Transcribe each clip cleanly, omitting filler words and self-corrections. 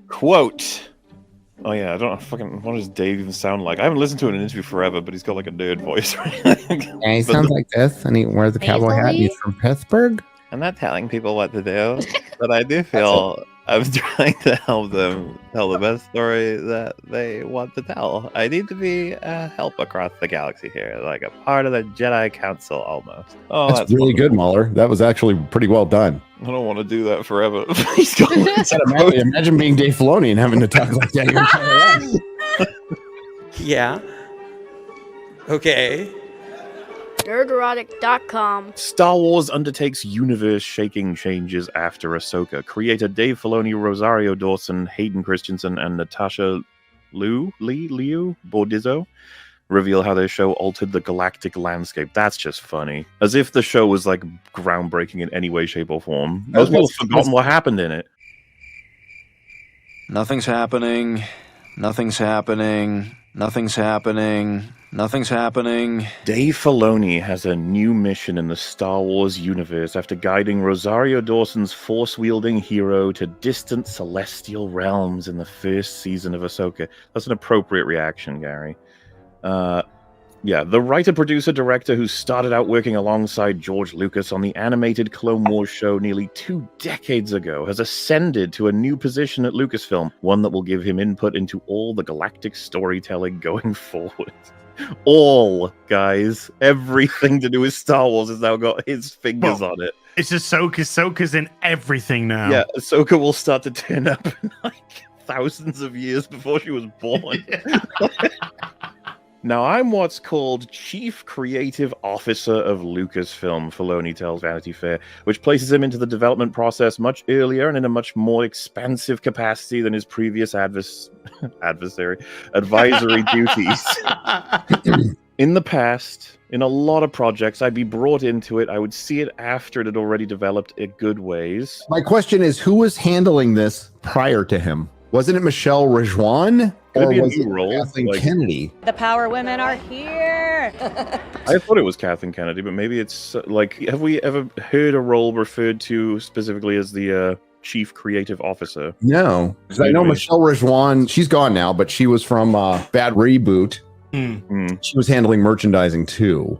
Quote. Oh yeah, I don't fucking. What does Dave even sound like? I haven't listened to it in an interview forever, but he's got like a nerd voice. Yeah, he sounds like this, and he wears the cowboy hat. And he's from Pittsburgh. I'm not telling people what to do, but I do feel I'm trying to help them tell the best story that they want to tell. I need to be a help across the galaxy here, like a part of the Jedi Council almost. Oh, that's really good, MauLer. That was actually pretty well done. I don't want to do that forever. Imagine being Dave Filoni and having to talk like that your entire life. Yeah. Okay. Nerdrotic.com. Star Wars undertakes universe-shaking changes after Ahsoka. Creator Dave Filoni, Rosario Dawson, Hayden Christensen, and Natasha Liu Bordizzo reveal how their show altered the galactic landscape. That's just funny. As if the show was like groundbreaking in any way, shape, or form. Most people have forgotten what happened in it. Nothing's happening. Nothing's happening. Nothing's happening. Nothing's happening. Dave Filoni has a new mission in the Star Wars universe after guiding Rosario Dawson's force-wielding hero to distant celestial realms in the first season of Ahsoka. That's an appropriate reaction, Gary. Yeah, the writer, producer, director who started out working alongside George Lucas on the animated Clone Wars show nearly 2 decades ago has ascended to a new position at Lucasfilm, one that will give him input into all the galactic storytelling going forward. All, guys. Everything to do with Star Wars has now got his fingers on it. It's Ahsoka. Ahsoka's in everything now. Yeah, Ahsoka will start to turn up like thousands of years before she was born. Now, I'm what's called Chief Creative Officer of Lucasfilm, Filoni tells Vanity Fair, which places him into the development process much earlier and in a much more expansive capacity than his previous adversary advisory duties. In the past, in a lot of projects, I'd be brought into it. I would see it after it had already developed a good ways. My question is, who was handling this prior to him? Wasn't it Michelle Rejwan? Or was it Kathleen Kennedy? The power women are here. I thought it was Kathleen Kennedy, but maybe it's like, have we ever heard a role referred to specifically as the Chief Creative Officer? No, because I know Michelle Rejwan, she's gone now, but she was from Bad Reboot. She was handling merchandising too.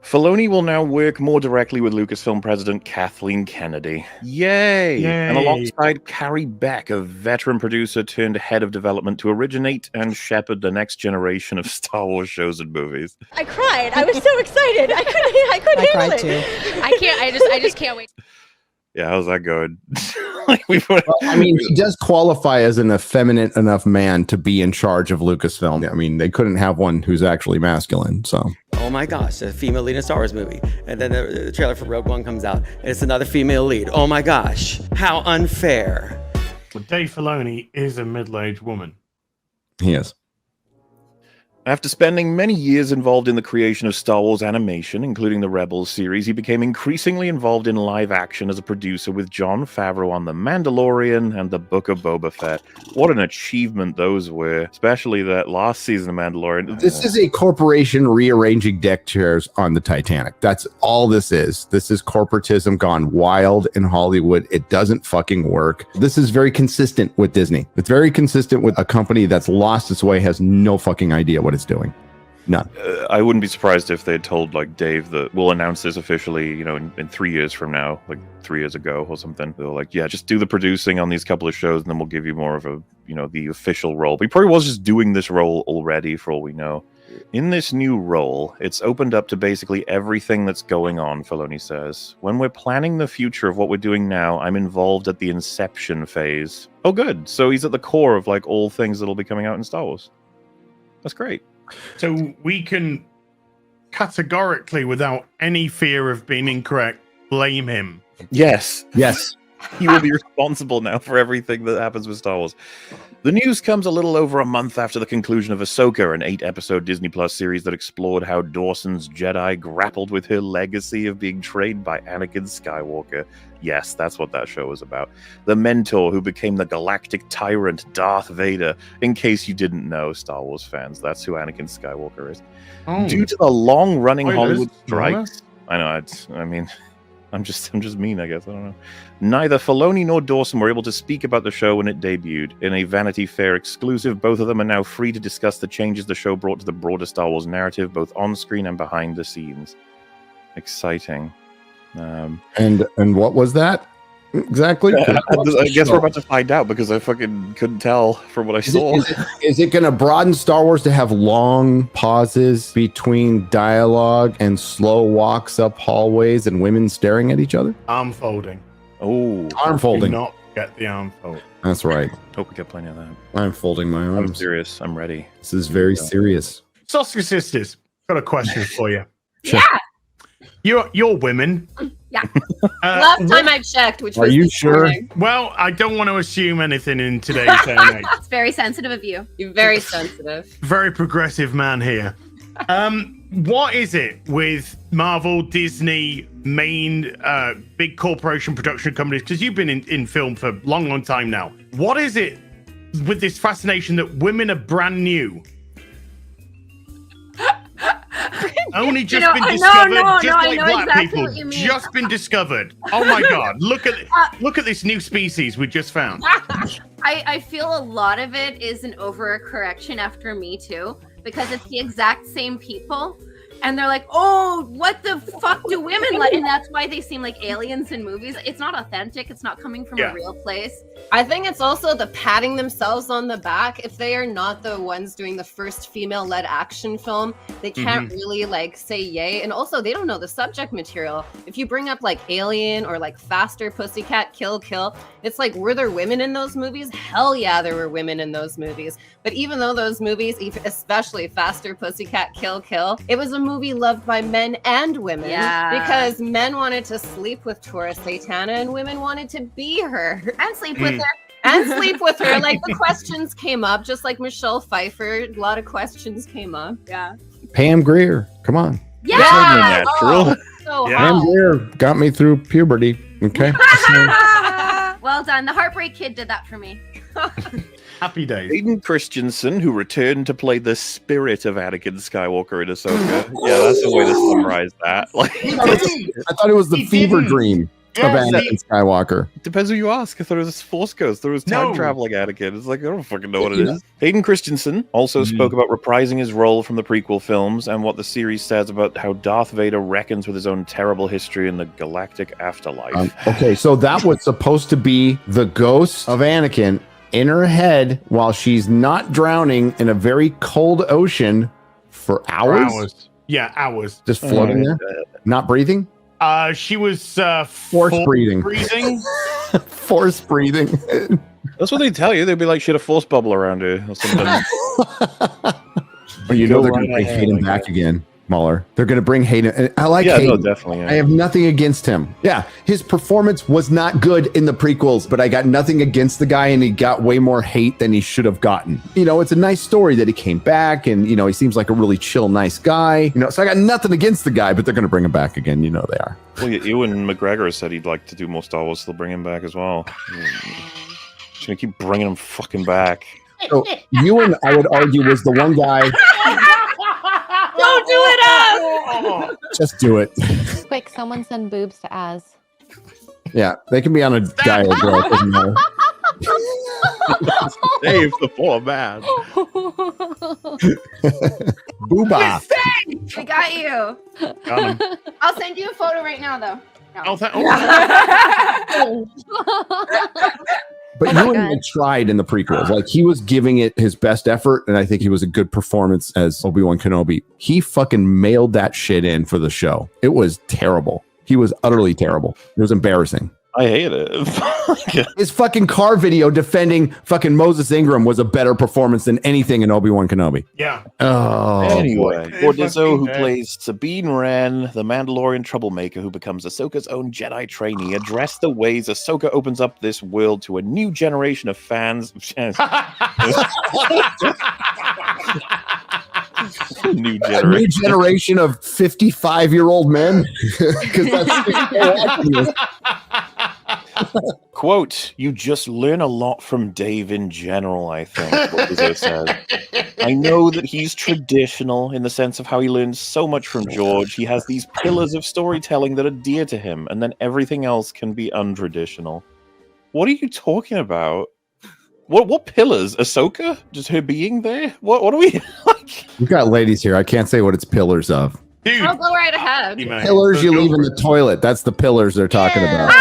Filoni will now work more directly with Lucasfilm president Kathleen Kennedy. Yay! And alongside Carrie Beck, a veteran producer turned head of development to originate and shepherd the next generation of Star Wars shows and movies. I cried. I was so excited. I couldn't handle it. Too. I just can't wait. Yeah, how's that going? I mean, he does qualify as an effeminate enough man to be in charge of Lucasfilm. I mean, they couldn't have one who's actually masculine, so. Oh my gosh, a female lead in a Star Wars movie. And then the trailer for Rogue One comes out, and it's another female lead. Oh my gosh, how unfair. Well, Dave Filoni is a middle-aged woman. He is. After spending many years involved in the creation of Star Wars animation, including the Rebels series, he became increasingly involved in live action as a producer with Jon Favreau on The Mandalorian and The Book of Boba Fett. What an achievement those were, especially that last season of Mandalorian. This is a corporation rearranging deck chairs on the Titanic. That's all this is. This is corporatism gone wild in Hollywood. It doesn't fucking work. This is very consistent with Disney. It's very consistent with a company that's lost its way, has no fucking idea what it's doing. None. I wouldn't be surprised if they had told like Dave that we'll announce this officially, you know, in 3 years from now, like 3 years ago or something. They're like, yeah, just do the producing on these couple of shows and then we'll give you more of a, you know, the official role. But he probably was just doing this role already for all we know. In this new role, it's opened up to basically everything that's going on, Filoni says. When we're planning the future of what we're doing now, I'm involved at the inception phase. Oh, good. So he's at the core of like all things that'll be coming out in Star Wars. That's great. So we can categorically, without any fear of being incorrect, blame him. Yes. Yes. He will be responsible now for everything that happens with Star Wars. The news comes a little over a month after the conclusion of Ahsoka, an 8-episode Disney Plus series that explored how Dawson's Jedi grappled with her legacy of being trained by Anakin Skywalker. Yes, that's what that show was about. The mentor who became the galactic tyrant Darth Vader. In case you didn't know, Star Wars fans, that's who Anakin Skywalker is. Due to the long-running Hollywood strikes... I know, I'm just mean, I guess. I don't know. Neither Filoni nor Dawson were able to speak about the show when it debuted. In a Vanity Fair exclusive, both of them are now free to discuss the changes the show brought to the broader Star Wars narrative, both on screen and behind the scenes. Exciting. And what was that exactly? I guess we're about to find out because I fucking couldn't tell from what I saw. Is it going to broaden Star Wars to have long pauses between dialogue and slow walks up hallways and women staring at each other? Arm folding. Oh, Arm folding. Do not get the arm fold. That's right. Hope we get plenty of that. I'm folding my arms. I'm serious. I'm ready. This is very serious. Soska sisters, got a question for you. Sure. Yeah. You're women. Yeah. Last time I checked, which was Are you this sure? morning. Well, I don't want to assume anything in today's day and age. It's very sensitive of you. You're very sensitive. Very progressive man here. What is it with Marvel, Disney, main big corporation production companies? Because you've been in film for a long time now. What is it with this fascination that women are brand new? Only just been discovered, like black exactly people, just been discovered. Oh my god! Look at this new species we just found. I feel a lot of it is an overcorrection after Me Too, because it's the exact same people. And they're like, oh, what the fuck do women like? And that's why they seem like aliens in movies. It's not authentic. It's not coming from a real place. I think it's also the patting themselves on the back. If they are not the ones doing the first female-led action film, they can't really like say yay. And also, they don't know the subject material. If you bring up like Alien or like Faster Pussycat Kill Kill, it's like, were there women in those movies? Hell yeah, there were women in those movies. But even though those movies, especially Faster Pussycat Kill Kill, it was a movie loved by men and women. Yeah. Because men wanted to sleep with Tora Satana and women wanted to be her. And sleep with her. And sleep with her. Like, the questions came up, just like Michelle Pfeiffer. A lot of questions came up. Yeah. Pam Grier, come on. Yeah. Natural. So Yeah. Pam hot. Grier got me through puberty. Okay. Well done. The Heartbreak Kid did that for me. Happy days. Hayden Christensen, who returned to play the spirit of Anakin Skywalker in Ahsoka. Yeah, that's the way to summarize that. Like, I thought it was the He fever didn't. dream of Anakin Skywalker. depends who you ask. I thought it was Force Ghost. I thought it was time No. traveling Anakin. It's like, I don't fucking know what it is. Hayden Christensen also spoke about reprising his role from the prequel films and what the series says about how Darth Vader reckons with his own terrible history in the galactic afterlife. Okay, so that was supposed to be the ghost of Anakin in her head while she's not drowning in a very cold ocean for hours. Yeah, hours. Just floating there, not breathing. She was Force breathing. Force breathing. That's what they tell you. They'd be like, she had a force bubble around her or something. But you know Go they're going right to bring ahead, Hayden like back that. again, MauLer. They're going to bring Hayden. And I like Yeah, no, Hayden. definitely. Yeah. I have nothing against him. Yeah, his performance was not good in the prequels, but I got nothing against the guy, and he got way more hate than he should have gotten. You know, it's a nice story that he came back, and, you know, he seems like a really chill, nice guy. You know, so I got nothing against the guy, but they're going to bring him back again. You know they are. Well, Ewan McGregor said he'd like to do more Star Wars, so they'll bring him back as well. Just gonna keep bringing him fucking back. So Ewan, I would argue, was the one guy. Don't do it, Az! Just do it. Quick, someone send boobs to Az. Yeah, they can be on a diet, girl. It doesn't matter. Save the poor man. Booba. We got you. Got him. I'll send you a photo right now, though. No. But Ewan had tried in the prequels. Like, he was giving it his best effort, and I think he was a good performance as Obi-Wan Kenobi. He fucking mailed that shit in for the show. It was terrible. He was utterly terrible. It was embarrassing. I hate it. His fucking car video defending fucking Moses Ingram was a better performance than anything in Obi-Wan Kenobi. Yeah. Oh, Anyway, boy. Ordizzo, who Fucking plays Sabine Wren, the Mandalorian troublemaker who becomes Ahsoka's own Jedi trainee, addressed the ways Ahsoka opens up this world to a new generation of fans. New a new generation of 55-year-old men. Because that's Quote, you just learn a lot from Dave in general, I think, what Rizzo said. I know that he's traditional in the sense of how he learns so much from George. He has these pillars of storytelling that are dear to him, and then everything else can be untraditional. What are you talking about? What pillars? Ahsoka? Just her being there? What are we like? We've got ladies here. I can't say what it's pillars of. Dude, I'll go right ahead. Pillars you leave in the toilet. That's the pillars they're talking about.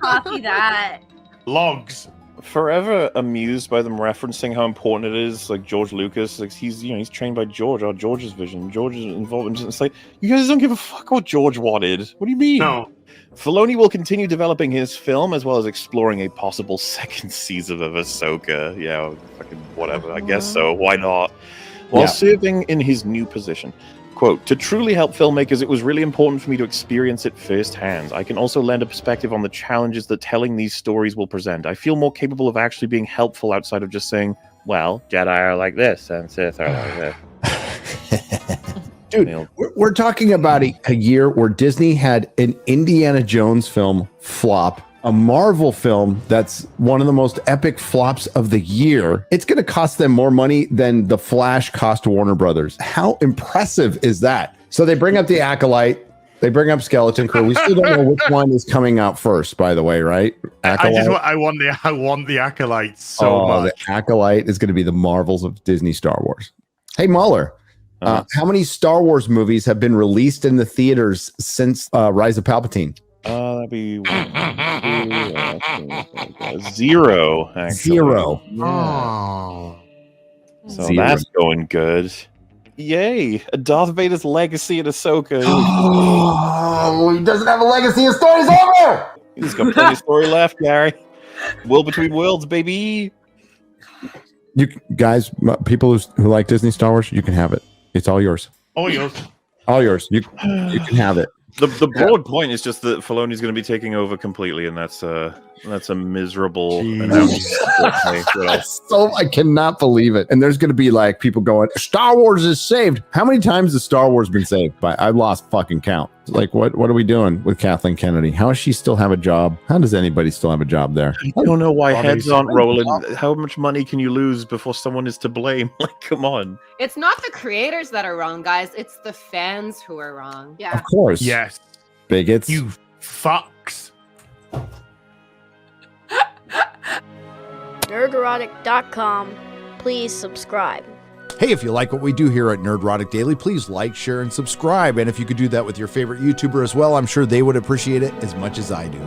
Copy that. Logs. Forever amused by them referencing how important it is, like George Lucas, like he's trained by George, or George's vision. George is involved. It's like, you guys don't give a fuck what George wanted. What do you mean? No. Filoni will continue developing his film as well as exploring a possible second season of Ahsoka. Yeah, fucking whatever. I guess so. Why not? While serving in his new position. Quote, to truly help filmmakers, it was really important for me to experience it firsthand. I can also lend a perspective on the challenges that telling these stories will present. I feel more capable of actually being helpful outside of just saying, well, Jedi are like this and Sith are like this. Dude, we're talking about a year where Disney had an Indiana Jones film flop, a Marvel film that's one of the most epic flops of the year. It's going to cost them more money than The Flash cost Warner Brothers. How impressive is that? So they bring up the Acolyte. They bring up Skeleton Crew. We still don't know which one is coming out first, by the way, right? Acolyte. I want the Acolyte so much. The Acolyte is going to be the Marvels of Disney Star Wars. Hey, MauLer. How many Star Wars movies have been released in the theaters since Rise of Palpatine? That'd be 0, actually. 0. Yeah. So 0. that's going good. Yay! Darth Vader's legacy in Ahsoka. Oh, he doesn't have a legacy. His story's over! He's got plenty of story left, Gary. World between worlds, baby. You guys, people who like Disney Star Wars, you can have it. It's all yours. All yours. All yours. You can have it. The broad point is just that Filoni's going to be taking over completely, and that's a miserable announcement. So I cannot believe it. And there's going to be like people going, Star Wars is saved. How many times has Star Wars been saved? I've lost fucking count. Like, what are we doing with Kathleen Kennedy? How does she still have a job? How does anybody still have a job there? I don't know why heads aren't rolling. How much money can you lose before someone is to blame? Like, come on. It's not the creators that are wrong, guys. It's the fans who are wrong. Yeah. Of course. Yes. Bigots. You fucks. Nerdrotic.com. Please subscribe. Hey, if you like what we do here at Nerdrotic Daily, please like, share, and subscribe. And if you could do that with your favorite YouTuber as well, I'm sure they would appreciate it as much as I do.